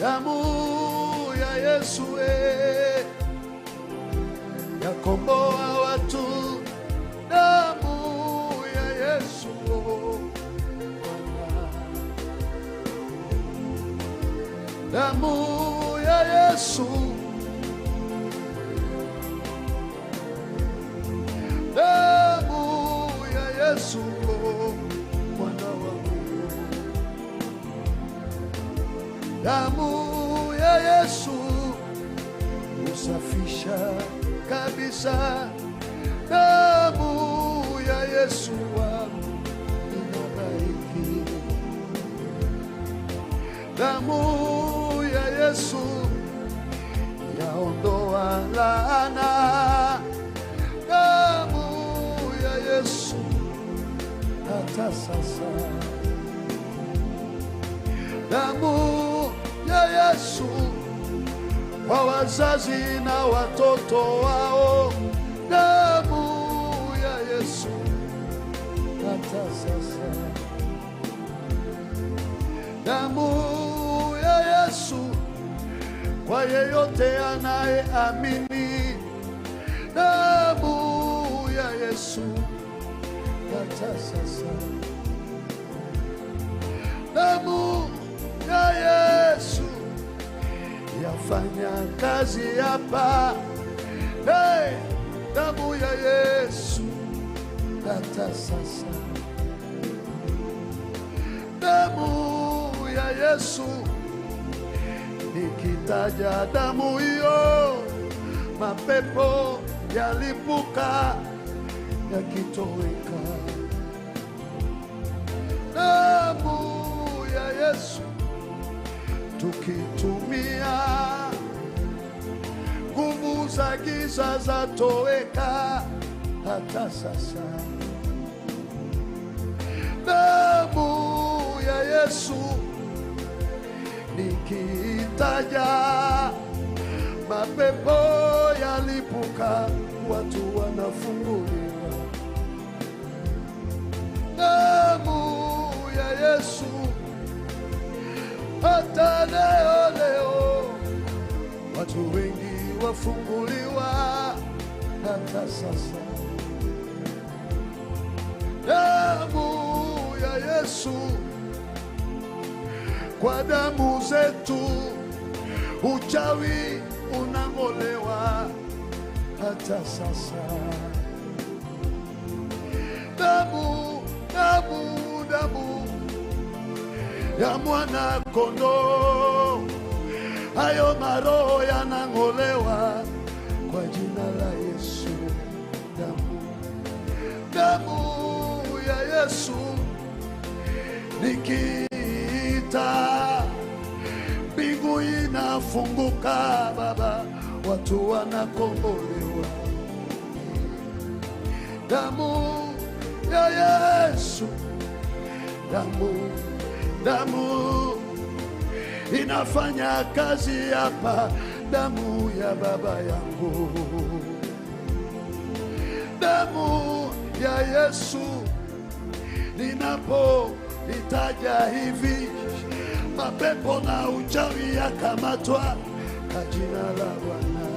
damu ya Yesu yakomboa watu, damu ya Yesu damu ya Yesu, damu ya Yesu mwana wa Mungu, damu ya Yesu usafisha kabisa, damu ya Yesu wangu inabariki, damu ya Yesu yaondoa laana, damu ya Yesu hata sasa, damu ya Yesu kwa wazazi na watoto wao, damu ya Yesu hata sasa, damu ya Yesu kwa yeyote anayeamini, damu ya Yesu hata sasa, damu ya Yesu yafanya kazi hapa, hey, damu ya Yesu hata sasa, damu ya Yesu nikitaja damu hiyo mapepo yalipuka yakitoweka, damu ya Yesu tukitumia nguvu za giza zatoweka hata sasa, damu ya Yesu nikitaja mapepo yalipuka, watu wanafunguliwa, damu ya Yesu hata leo watu wengi wafunguliwa hata sasa, damu ya Yesu kwa damu zetu uchawi unang'olewa hata sasa, damu ya mwana kondoo, hayo maroho yanang'olewa kwa jina la Yesu, damu ya Yesu nikiita mbingu inafunguka Baba, watu wanakombolewa, damu ya Yesu, damu inafanya kazi hapa, damu ya baba yangu, damu ya Yesu ninapoitaja hivi mapepo na uchawi yakamatwa kwa jina la Bwana,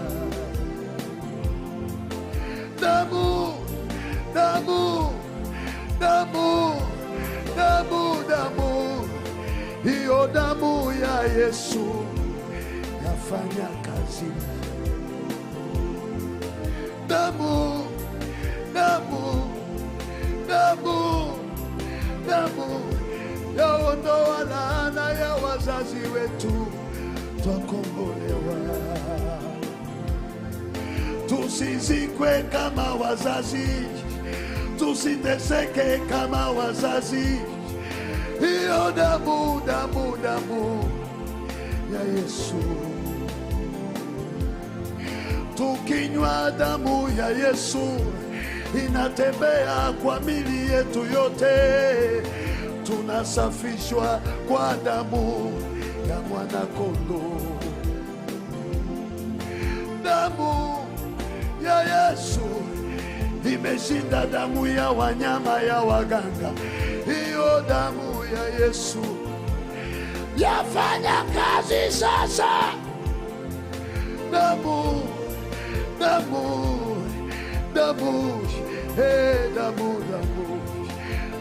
damu hiyo damu ya Yesu yafanya kazi, damu yaondoa laana ya wazazi wetu, twakombolewa, tusizikwe kama wazazi, tusiteseke kama wazazi, hiyo damu ya Yesu, tukinywa damu ya Yesu inatembea kwa mili yetu yote, tunasafishwa kwa damu ya mwana kondoo, damu ya Yesu imeshinda damu ya wanyama ya waganga, hiyo damu ya Yesu, yafanya kazi sasa. Damu, damu, damu, damu, damu,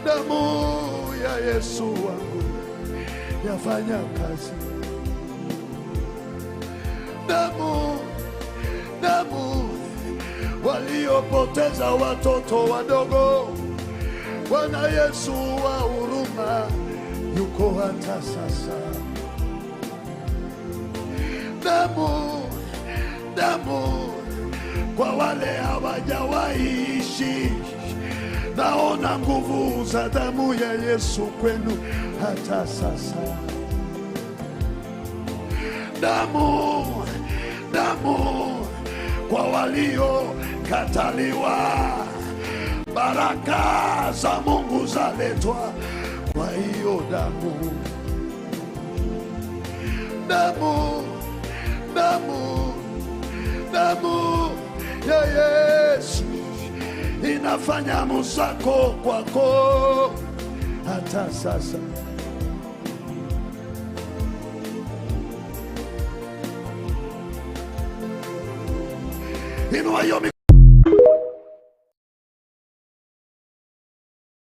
damu ya Yesu wangu yafanya kazi. Damu, damu, waliopoteza watoto wadogo, Bwana Yesu wa huruma yuko hata sasa. Damu, damu, kwa wale hawajawahi ishi, naona nguvu za damu ya Yesu kwenu hata sasa. Damu, damu, kwa waliokataliwa, baraka za Mungu zaletwa kwa hiyo damu. Damu, damu, damu ya Yesu inafanya musako kwako hata sasa. Inua hiyo